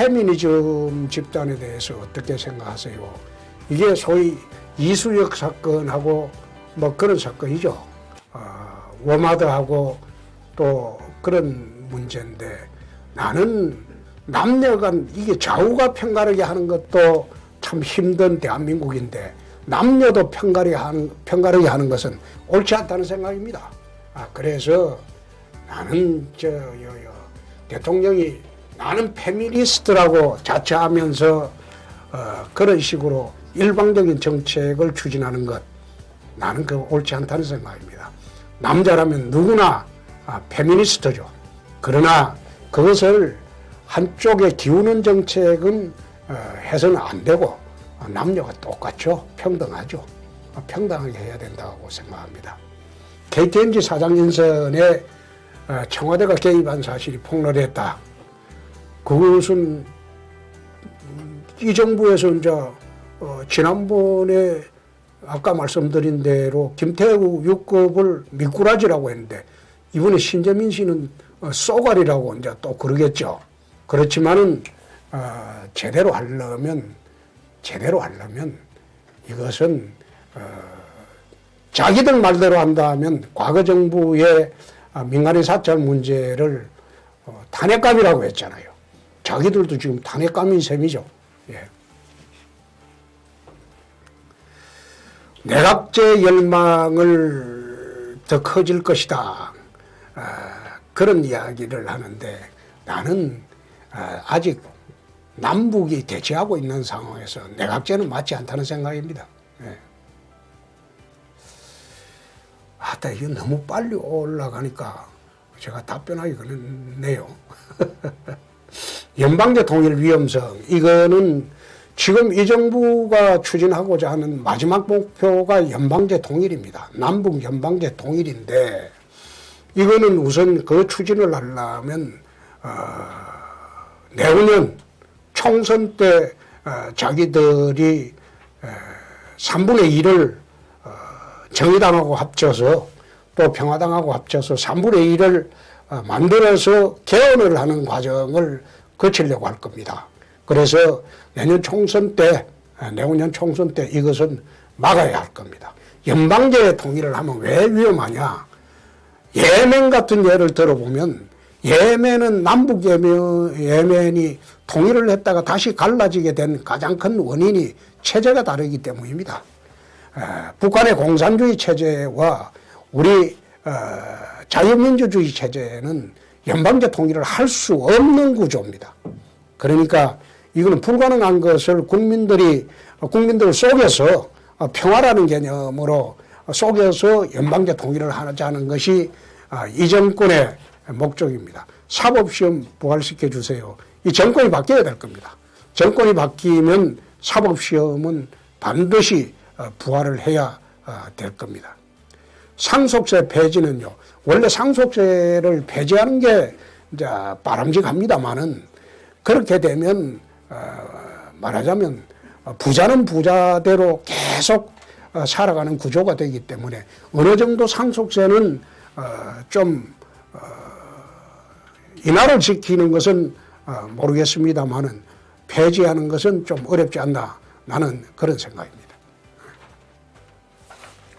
페미니즘 집단에 대해서 어떻게 생각하세요? 이게 소위 이수역 사건하고 뭐 그런 사건이죠. 워마드하고 또 그런 문제인데, 나는 남녀 간 이게 좌우가 편가르게 하는 것도 참 힘든 대한민국인데, 남녀도 편가르게 하는 것은 옳지 않다는 생각입니다. 그래서 나는 대통령이 나는 페미니스트라고 자처하면서 그런 식으로 일방적인 정책을 추진하는 것, 나는 그거 옳지 않다는 생각입니다. 남자라면 누구나 페미니스트죠. 그러나 그것을 한쪽에 기우는 정책은 해서는 안 되고, 남녀가 똑같죠. 평등하죠. 평등하게 해야 된다고 생각합니다. KTNG 사장 인선에 청와대가 개입한 사실이 폭로됐다. 그것은 이 정부에서 이제 지난번에 아까 말씀드린 대로 김태우 6급을 미꾸라지라고 했는데, 이번에 신재민 씨는 쏘가리라고 이제 또 그러겠죠. 그렇지만은 제대로 하려면 이것은 자기들 말대로 한다면 과거 정부의 민간인 사찰 문제를 탄핵감이라고 했잖아요. 자기들도 지금 탄핵감인 셈이죠. 예. 내각제 열망을 더 커질 것이다. 그런 이야기를 하는데, 나는 아직 남북이 대치하고 있는 상황에서 내각제는 맞지 않다는 생각입니다. 예. 이거 너무 빨리 올라가니까 제가 답변하기 그렇네요. 연방제 통일 위험성, 이거는 지금 이 정부가 추진하고자 하는 마지막 목표가 연방제 통일입니다. 남북 연방제 통일인데, 이거는 우선 그 추진을 하려면 내후년 총선 때 자기들이 3분의 1을 정의당하고 합쳐서 또 평화당하고 합쳐서 3분의 1을 만들어서 개헌을 하는 과정을 거치려고 할 겁니다. 그래서 내년 총선 때, 내후년 총선 때 이것은 막아야 할 겁니다. 연방제 통일을 하면 왜 위험하냐? 예멘 같은 예를 들어보면, 예멘은 남북 예멘이 통일을 했다가 다시 갈라지게 된 가장 큰 원인이 체제가 다르기 때문입니다. 북한의 공산주의 체제와 우리 자유민주주의 체제는 연방제 통일을 할 수 없는 구조입니다. 그러니까 이거는 불가능한 것을 국민들 속에서 평화라는 개념으로 속에서 연방제 통일을 하자는 것이 이 정권의 목적입니다. 사법시험 부활시켜 주세요. 이 정권이 바뀌어야 될 겁니다. 정권이 바뀌면 사법시험은 반드시 부활을 해야 될 겁니다. 상속세 폐지는요, 원래 상속세를 폐지하는 게 이제 바람직합니다만은, 그렇게 되면 말하자면 부자는 부자대로 계속 살아가는 구조가 되기 때문에 어느 정도 상속세는 좀 인하를 지키는 것은 모르겠습니다만은 폐지하는 것은 좀 어렵지 않나, 나는 그런 생각입니다.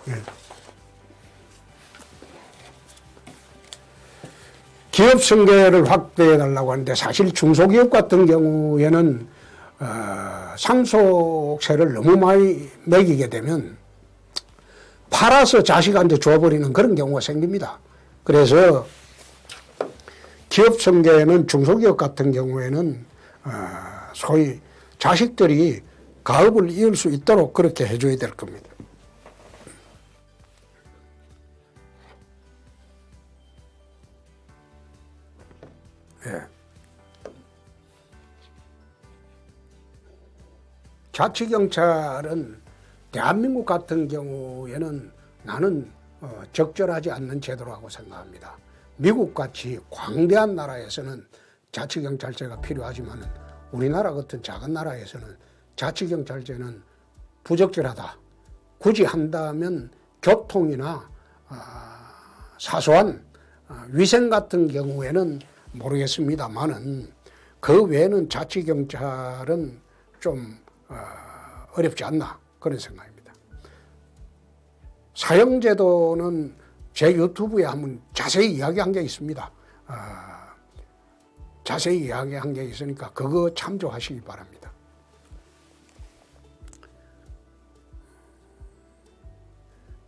예. 기업 승계를 확대해 달라고 하는데, 사실 중소기업 같은 경우에는 상속세를 너무 많이 매기게 되면 팔아서 자식한테 줘버리는 그런 경우가 생깁니다. 그래서 기업 승계는 중소기업 같은 경우에는 소위 자식들이 가업을 이을 수 있도록 그렇게 해줘야 될 겁니다. 예. 자치경찰은 대한민국 같은 경우에는 나는 적절하지 않는 제도라고 생각합니다. 미국같이 광대한 나라에서는 자치경찰제가 필요하지만 우리나라 같은 작은 나라에서는 자치경찰제는 부적절하다. 굳이 한다면 교통이나 사소한 위생 같은 경우에는 모르겠습니다만은, 그 외에는 자치경찰은 좀 어렵지 않나 그런 생각입니다. 사형제도는 제 유튜브에 한번 자세히 이야기한 게 있습니다. 자세히 이야기한 게 있으니까 그거 참조하시기 바랍니다.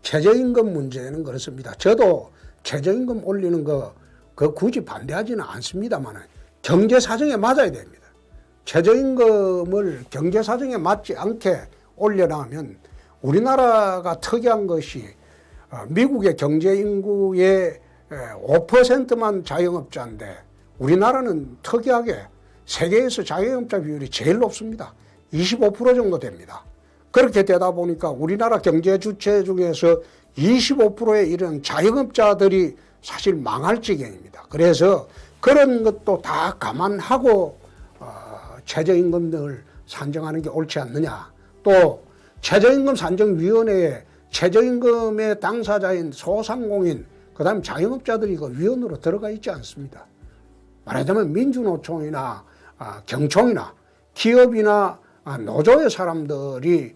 최저임금 문제는 그렇습니다. 저도 최저임금 올리는 거 그 굳이 반대하지는 않습니다만 경제 사정에 맞아야 됩니다. 최저임금을 경제 사정에 맞지 않게 올려나가면 우리나라가 특이한 것이 미국의 경제 인구의 5%만 자영업자인데 우리나라는 특이하게 세계에서 자영업자 비율이 제일 높습니다. 25% 정도 됩니다. 그렇게 되다 보니까 우리나라 경제 주체 중에서 25%에 이르는 자영업자들이 사실 망할 지경입니다. 그래서 그런 것도 다 감안하고 최저임금을 산정하는 게 옳지 않느냐. 또 최저임금 산정위원회에 최저임금의 당사자인 소상공인 그다음에 자영업자들이 그 위원으로 들어가 있지 않습니다. 말하자면 민주노총이나 경총이나 기업이나 노조의 사람들이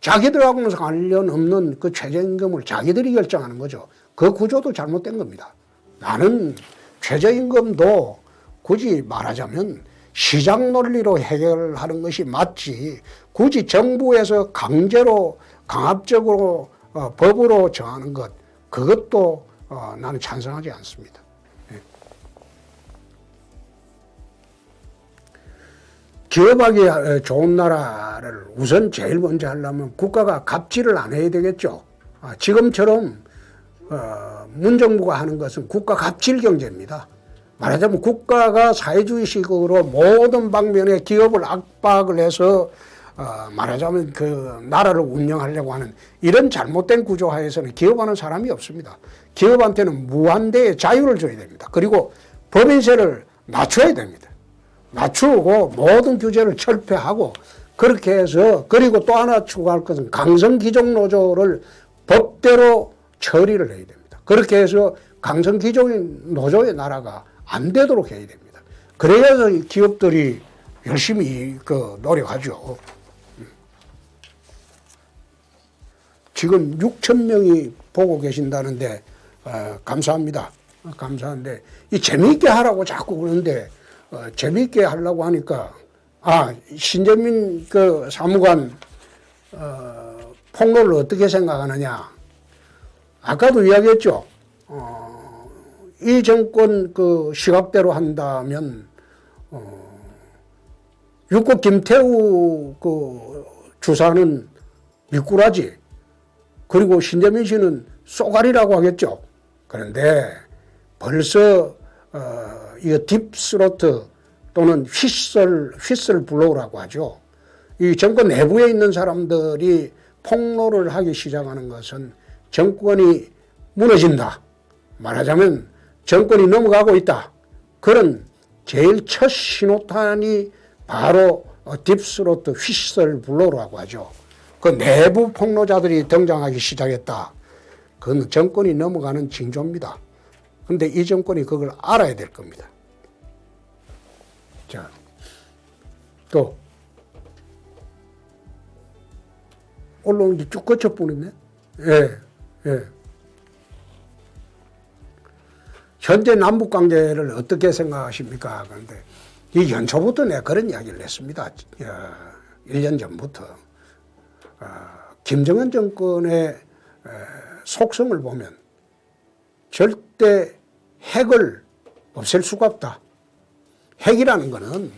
자기들하고는 관련 없는 그 최저임금을 자기들이 결정하는 거죠. 그 구조도 잘못된 겁니다. 나는 최저임금도 굳이 말하자면 시장 논리로 해결하는 것이 맞지 굳이 정부에서 강제로 강압적으로 법으로 정하는 것 그것도 나는 찬성하지 않습니다. 기업하기 좋은 나라를 우선 제일 먼저 하려면 국가가 갑질을 안 해야 되겠죠. 지금처럼 문정부가 하는 것은 국가 갑질 경제입니다. 말하자면 국가가 사회주의식으로 모든 방면에 기업을 압박을 해서 말하자면 그 나라를 운영하려고 하는 이런 잘못된 구조 하에서는 기업하는 사람이 없습니다. 기업한테는 무한대의 자유를 줘야 됩니다. 그리고 법인세를 낮춰야 됩니다. 낮추고 모든 규제를 철폐하고 그렇게 해서 그리고 또 하나 추가할 것은 강성기종 노조를 법대로 처리를 해야 됩니다. 그렇게 해서 강성기종 노조의 나라가 안 되도록 해야 됩니다. 그래야서 기업들이 열심히 노력하죠. 지금 6,000명이 보고 계신다는데 감사합니다. 감사한데 이 재미있게 하라고 자꾸 그러는데 재미있게 하려고 하니까 신재민 그 사무관 폭로를 어떻게 생각하느냐. 아까도 이야기했죠. 이 정권 그 시각대로 한다면 육국 김태우 그 주사는 미꾸라지 그리고 신재민 씨는 쏘가리라고 하겠죠. 그런데 벌써 이거 딥스로트 또는 휘슬 블로우라고 하죠. 이 정권 내부에 있는 사람들이 폭로를 하기 시작하는 것은 정권이 무너진다. 말하자면 정권이 넘어가고 있다. 그런 제일 첫 신호탄이 바로 딥스로트 휘슬 블로우라고 하죠. 그 내부 폭로자들이 등장하기 시작했다. 그건 정권이 넘어가는 징조입니다. 그런데 이 정권이 그걸 알아야 될 겁니다. 자, 또 언론이 쭉 거쳐보냈네. 예. 현재 남북 관계를 어떻게 생각하십니까? 그런데 이 연초부터 내가 그런 이야기를 했습니다. 1년 전부터. 김정은 정권의 속성을 보면 절대 핵을 없앨 수가 없다. 핵이라는 것은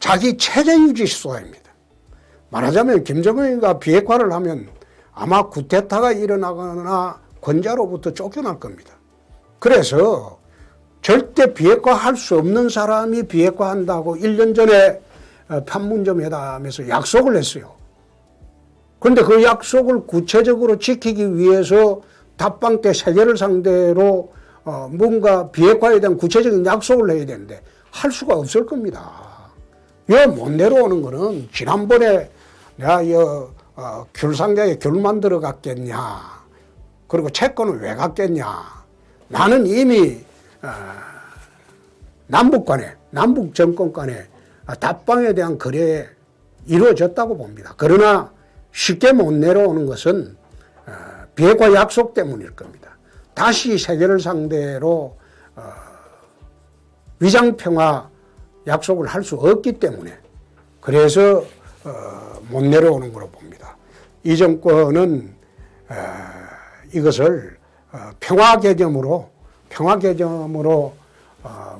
자기 체제 유지 수단입니다. 말하자면 김정은이가 비핵화를 하면 아마 쿠데타가 일어나거나 권좌로부터 쫓겨날 겁니다. 그래서 절대 비핵화할 수 없는 사람이 비핵화한다고 1년 전에 판문점 회담에서 약속을 했어요. 그런데 그 약속을 구체적으로 지키기 위해서 답방 때 세계를 상대로 뭔가 비핵화에 대한 구체적인 약속을 해야 되는데 할 수가 없을 겁니다. 왜 못 내려오는 거는 지난번에 내가 귤 상자에 귤 만들어 갔겠냐. 그리고 채권을 왜 갔겠냐. 나는 이미 남북 간에, 남북 정권 간에 답방에 대한 거래에 이루어졌다고 봅니다. 그러나 쉽게 못 내려오는 것은 비핵화 약속 때문일 겁니다. 다시 세계를 상대로 위장평화 약속을 할 수 없기 때문에 그래서 못 내려오는 걸로 봅니다. 이 정권은 이것을 평화 개념으로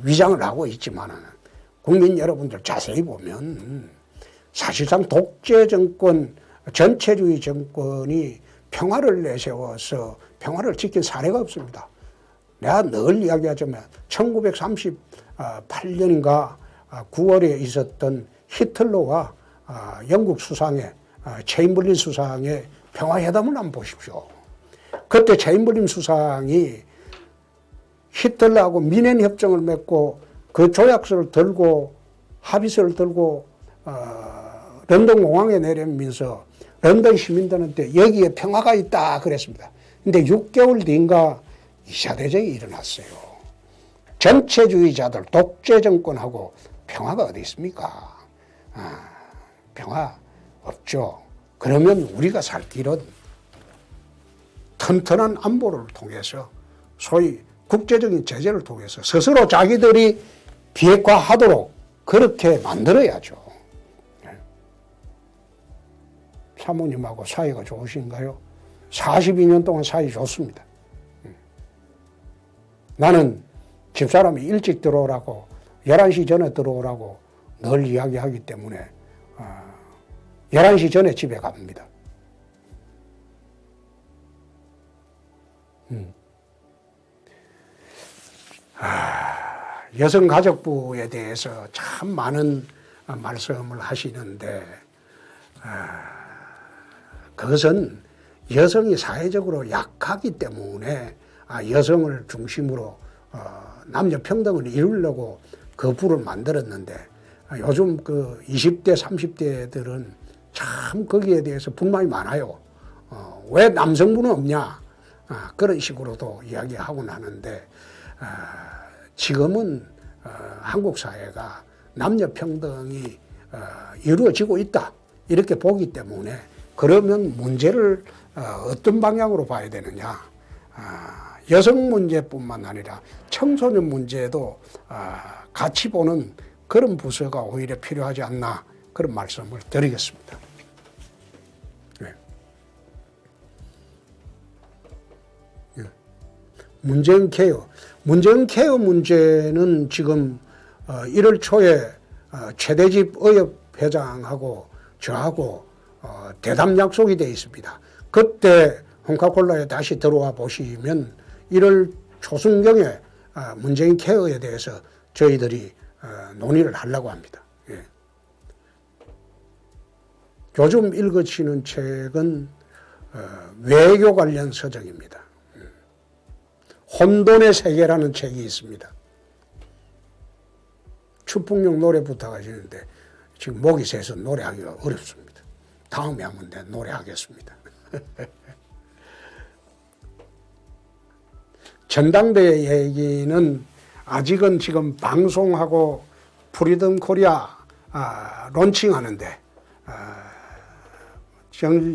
위장을 하고 있지만 국민 여러분들 자세히 보면 사실상 독재 정권, 전체주의 정권이 평화를 내세워서 평화를 지킨 사례가 없습니다. 내가 늘 이야기하지만 1938년인가 9월에 있었던 히틀러와 영국 수상의 체인벌린 수상의 평화회담을 한번 보십시오. 그때 체인벌린 수상이 히틀러하고 미넨협정을 맺고 그 조약서를 들고 합의서를 들고 런던 공항에 내리면서 런던 시민들한테 여기에 평화가 있다 그랬습니다. 근데 6개월 뒤인가 2차 대전이 일어났어요. 전체주의자들 독재 정권하고 평화가 어디 있습니까? 평화 없죠. 그러면 우리가 살 길은 튼튼한 안보를 통해서 소위 국제적인 제재를 통해서 스스로 자기들이 비핵화하도록 그렇게 만들어야죠. 사모님하고 사이가 좋으신가요? 42년 동안 사이 좋습니다. 나는 집사람이 일찍 들어오라고 11시 전에 들어오라고 늘 이야기하기 때문에 11시 전에 집에 갑니다. 여성가족부에 대해서 참 많은 말씀을 하시는데 그것은 여성이 사회적으로 약하기 때문에 여성을 중심으로 남녀 평등을 이루려고 그 부를 만들었는데 요즘 그 20대, 30대들은 참 거기에 대해서 불만이 많아요. 왜 남성부는 없냐? 그런 식으로도 이야기하고 나는데 지금은 한국 사회가 남녀 평등이 이루어지고 있다 이렇게 보기 때문에 그러면 문제를 어떤 방향으로 봐야 되느냐? 여성 문제뿐만 아니라 청소년 문제도 같이 보는 그런 부서가 오히려 필요하지 않나 그런 말씀을 드리겠습니다. 네. 네. 문재인 케어. 문재인 케어 문제는 지금 1월 초에 최대집 의협 회장하고 저하고 대담 약속이 되어 있습니다. 그때 홍카콜라에 다시 들어와 보시면 1월 초순경에 문재인 케어에 대해서 저희들이 논의를 하려고 합니다. 예. 요즘 읽으시는 책은 외교 관련 서적입니다. 혼돈의 세계라는 책이 있습니다. 추풍용 노래 부탁하시는데 지금 목이 새서 노래하기가 어렵습니다. 다음에 한번 내가 노래하겠습니다. 전당대회 얘기는 아직은 지금 방송하고 프리덤 코리아 론칭하는데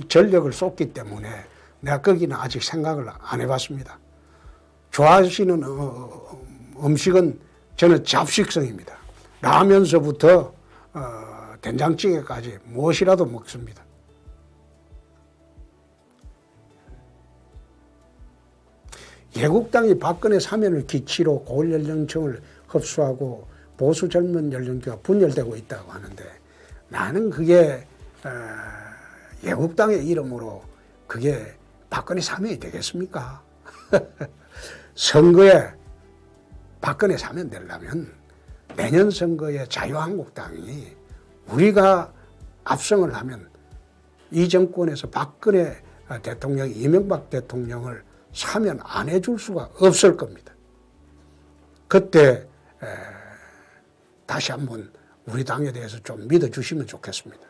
전력을 쏟기 때문에 내가 거기는 아직 생각을 안 해봤습니다. 좋아하시는 음식은 저는 잡식성입니다. 라면서부터 된장찌개까지 무엇이라도 먹습니다. 애국당이 박근혜 사면을 기치로 고연령층을 흡수하고 보수 젊은 연령대가 분열되고 있다고 하는데 나는 그게 애국당의 이름으로 그게 박근혜 사면이 되겠습니까? 선거에 박근혜 사면 되려면 내년 선거에 자유한국당이 우리가 압승을 하면 이 정권에서 박근혜 대통령이 이명박 대통령을 사면 안 해줄 수가 없을 겁니다. 그때 다시 한번 우리 당에 대해서 좀 믿어주시면 좋겠습니다.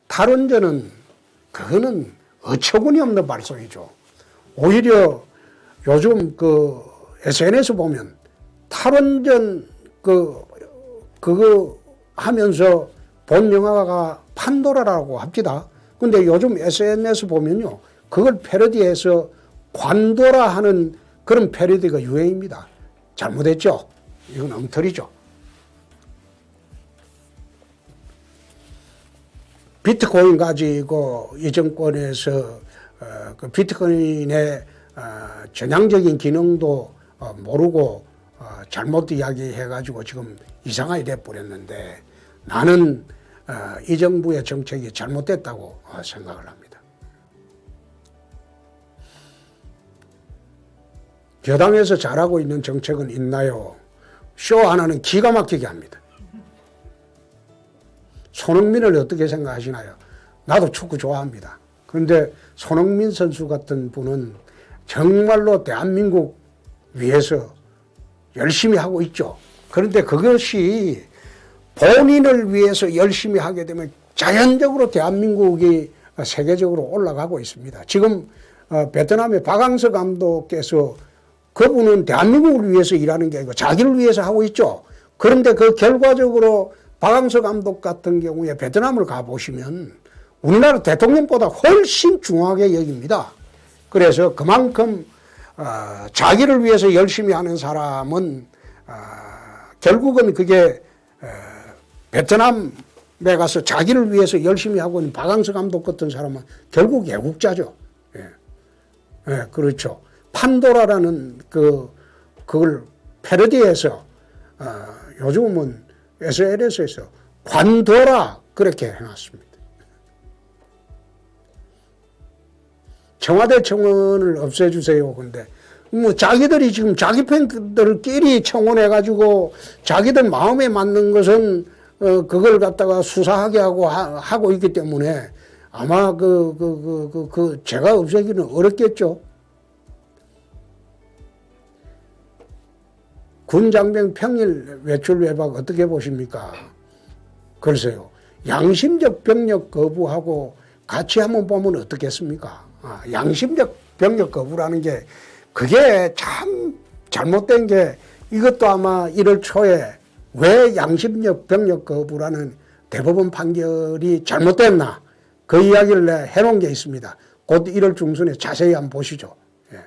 탈원전은 그거는 어처구니 없는 발송이죠. 오히려 요즘 그 SNS 보면 탈원전 그거 하면서 본 영화가 판도라라고 합니다. 근데 요즘 SNS 보면요, 그걸 패러디해서 관도라 하는 그런 패러디가 유행입니다. 잘못했죠? 이건 엉터리죠. 비트코인 가지고 이 정권에서 그 비트코인의 전향적인 기능도 모르고 잘못 이야기해가지고 지금 이상하게 돼버렸는데, 나는 이 정부의 정책이 잘못됐다고 생각을 합니다. 여당에서 잘하고 있는 정책은 있나요? 쇼 하나는 기가 막히게 합니다. 손흥민을 어떻게 생각하시나요? 나도 축구 좋아합니다. 그런데 손흥민 선수 같은 분은 정말로 대한민국 위해서 열심히 하고 있죠. 그런데 그것이 본인을 위해서 열심히 하게 되면 자연적으로 대한민국이 세계적으로 올라가고 있습니다. 지금 베트남의 박항서 감독께서 그분은 대한민국을 위해서 일하는 게 아니고 자기를 위해서 하고 있죠. 그런데 그 결과적으로 박항서 감독 같은 경우에 베트남을 가보시면 우리나라 대통령보다 훨씬 중요하게 여깁니다. 그래서 그만큼 자기를 위해서 열심히 하는 사람은 결국은 그게 베트남에 가서 자기를 위해서 열심히 하고 있는 박항서 감독 같은 사람은 결국 애국자죠. 예. 예, 그렇죠. 판도라라는 그걸 패러디해서 요즘은 SNS에서 관도라 그렇게 해놨습니다. 청와대 청원을 없애주세요. 근데 뭐 자기들이 지금 자기 팬들끼리 청원해가지고 자기들 마음에 맞는 것은 그걸 갖다가 수사하게 하고 있기 때문에 아마 제가 없애기는 어렵겠죠. 군장병 평일 외출 외박 어떻게 보십니까? 글쎄요. 양심적 병력 거부하고 같이 한번 보면 어떻겠습니까? 양심적 병력 거부라는 게 그게 참 잘못된 게, 이것도 아마 1월 초에 왜 양심적 병력 거부라는 대법원 판결이 잘못됐나 그 이야기를 해놓은 게 있습니다. 곧 1월 중순에 자세히 한번 보시죠. 예.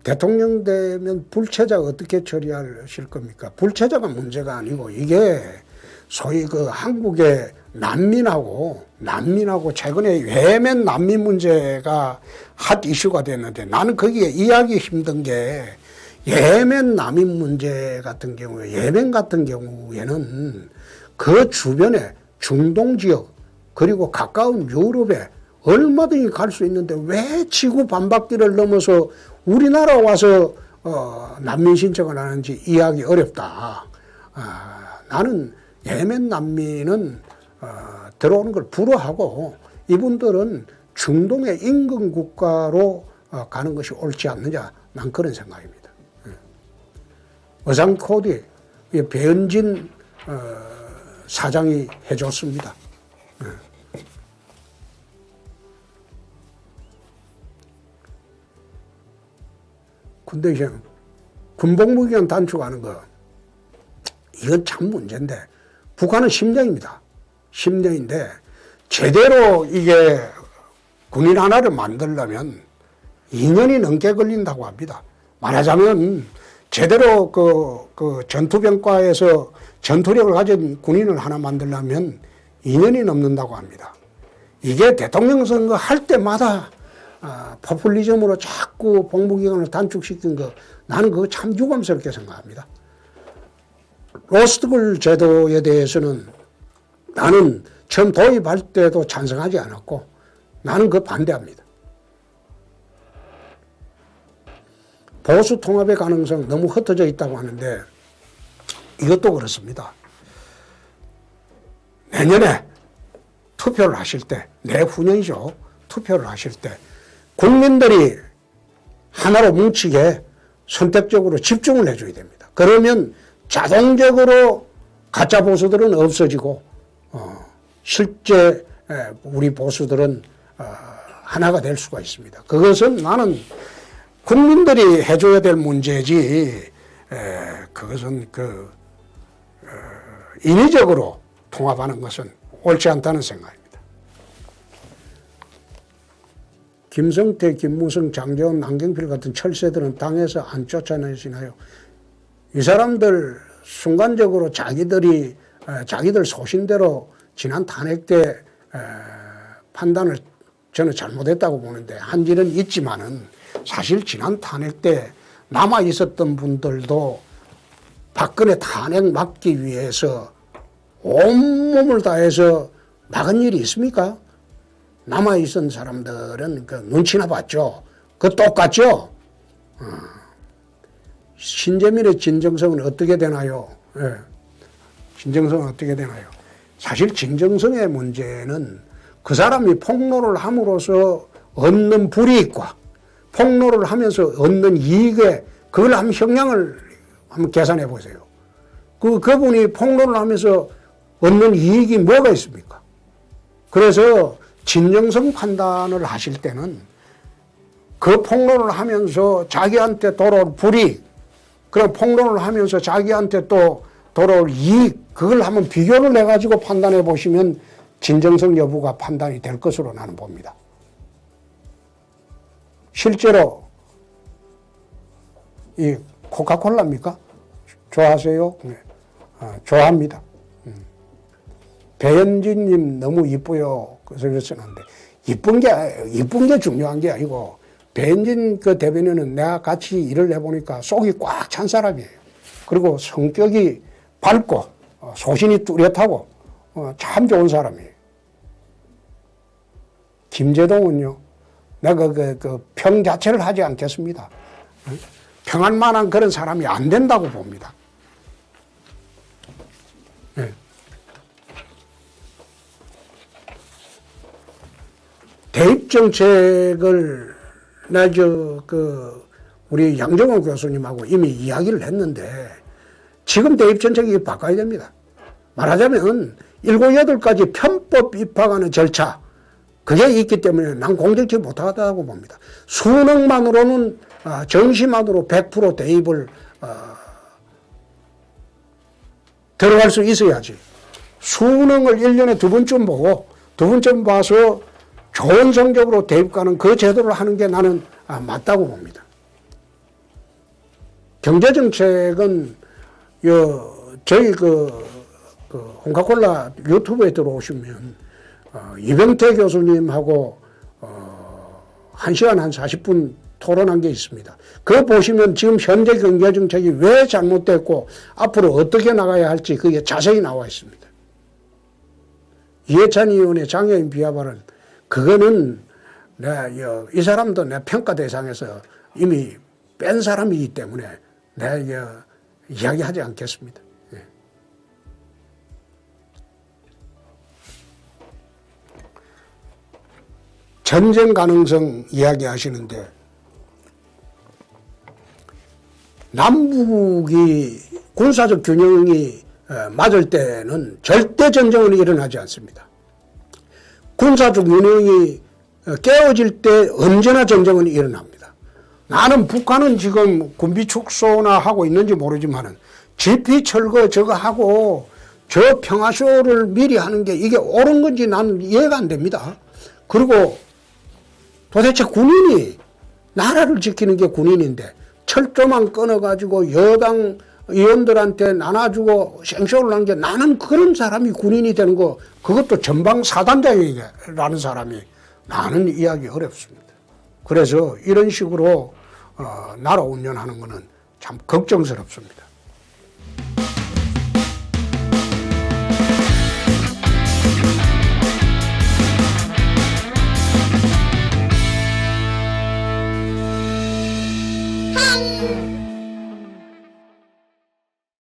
대통령 되면 불체자 어떻게 처리하실 겁니까? 불체자가 문제가 아니고 이게 소위 그 한국의 난민하고 최근에 예멘 난민 문제가 핫 이슈가 됐는데, 나는 거기에 이해하기 힘든 게 예멘 난민 문제 같은 경우에, 예멘 같은 경우에는 그 주변에 중동 지역 그리고 가까운 유럽에 얼마든지 갈 수 있는데 왜 지구 반바퀴를 넘어서 우리나라 와서 난민 신청을 하는지 이해하기 어렵다. 나는 예멘 난민은 들어오는 걸 불허하고 이분들은 중동의 인근 국가로 가는 것이 옳지 않느냐, 난 그런 생각입니다. 어장 코디 배은진 사장이 해줬습니다. 근데 이제 군복무기간 단축하는 거, 이건 참 문제인데, 북한은 10년입니다. 10년인데 제대로 이게 군인 하나를 만들려면 2년이 넘게 걸린다고 합니다. 말하자면 제대로 그 전투병과에서 전투력을 가진 군인을 하나 만들려면 2년이 넘는다고 합니다. 이게 대통령 선거 할 때마다 포퓰리즘으로 자꾸 복무기간을 단축시킨 거, 나는 그거 참 유감스럽게 생각합니다. 로스트골 제도에 대해서는 나는 처음 도입할 때도 찬성하지 않았고 나는 그거 반대합니다. 보수 통합의 가능성 너무 흩어져 있다고 하는데 이것도 그렇습니다. 내년에 투표를 하실 때, 내후년이죠. 투표를 하실 때 국민들이 하나로 뭉치게 선택적으로 집중을 해줘야 됩니다. 그러면 자동적으로 가짜 보수들은 없어지고 실제 우리 보수들은 하나가 될 수가 있습니다. 그것은 나는 국민들이 해줘야 될 문제지, 그것은 인위적으로 통합하는 것은 옳지 않다는 생각입니다. 김성태, 김무성, 장제원, 남경필 같은 철새들은 당에서 안 쫓아내시나요? 이 사람들 순간적으로 자기들 소신대로 지난 탄핵 때 판단을 저는 잘못했다고 보는데 한 일은 있지만은 사실 지난 탄핵 때 남아 있었던 분들도 박근혜 탄핵 막기 위해서 온몸을 다해서 막은 일이 있습니까? 남아 있은 사람들은 그 눈치나 봤죠. 그 똑같죠. 신재민의 진정성은 어떻게 되나요? 예. 진정성은 어떻게 되나요? 사실 진정성의 문제는 그 사람이 폭로를 함으로써 얻는 불이익과 폭로를 하면서 얻는 이익에 그걸 한번 형량을 한번 계산해 보세요. 그분이 폭로를 하면서 얻는 이익이 뭐가 있습니까? 그래서 진정성 판단을 하실 때는 그 폭로를 하면서 자기한테 돌아올 불이익, 그런 폭로를 하면서 자기한테 또 돌아올 이익, 그걸 한번 비교를 해가지고 판단해 보시면 진정성 여부가 판단이 될 것으로 나는 봅니다. 실제로 이 코카콜라입니까? 좋아하세요? 네. 좋아합니다. 배현진님 너무 이뻐요. 그래서 그랬었는데 이쁜 게 중요한 게 아니고 배현진 그 대변인은 내가 같이 일을 해보니까 속이 꽉 찬 사람이에요. 그리고 성격이 밝고 소신이 뚜렷하고 참 좋은 사람이에요. 김재동은요, 내가 평 자체를 하지 않겠습니다. 평할 만한 그런 사람이 안 된다고 봅니다. 네. 대입 정책을 우리 양정호 교수님하고 이미 이야기를 했는데 지금 대입 정책이 바꿔야 됩니다. 말하자면 7, 8가지 편법 입학하는 절차, 그게 있기 때문에 난 공정치 못하다고 봅니다. 수능만으로는 정시만으로 100% 대입을 들어갈 수 있어야지. 수능을 1년에 2번쯤 보고 2번쯤 봐서 좋은 성적으로 대입 가는 그 제도를 하는 게 나는 맞다고 봅니다. 경제정책은 저희 홍카콜라 유튜브에 들어오시면 이병태 교수님하고 1시간 한 40분 토론한 게 있습니다. 그거 보시면 지금 현재 경제정책이 왜 잘못됐고 앞으로 어떻게 나가야 할지 그게 자세히 나와 있습니다. 이해찬 의원의 장애인 비하발은 그거는 이 사람도 내 평가 대상에서 이미 뺀 사람이기 때문에 내가 이야기하지 않겠습니다. 예. 전쟁 가능성 이야기하시는데 남북이 군사적 균형이 맞을 때는 절대 전쟁은 일어나지 않습니다. 군사적 균형이 깨어질 때 언제나 전쟁은 일어납니다. 나는 북한은 지금 군비 축소나 하고 있는지 모르지만은 GP 철거 저거 하고 저 평화쇼를 미리 하는 게 이게 옳은 건지 나는 이해가 안 됩니다. 그리고 도대체 군인이 나라를 지키는 게 군인인데 철조만 끊어가지고 여당 의원들한테 나눠주고 생쇼를 하는 게 나는 그런 사람이 군인이 되는 거 그것도 전방사단장이라는 사람이 나는 이해하기 어렵습니다. 그래서 이런 식으로 나라 운영하는 거는 참 걱정스럽습니다.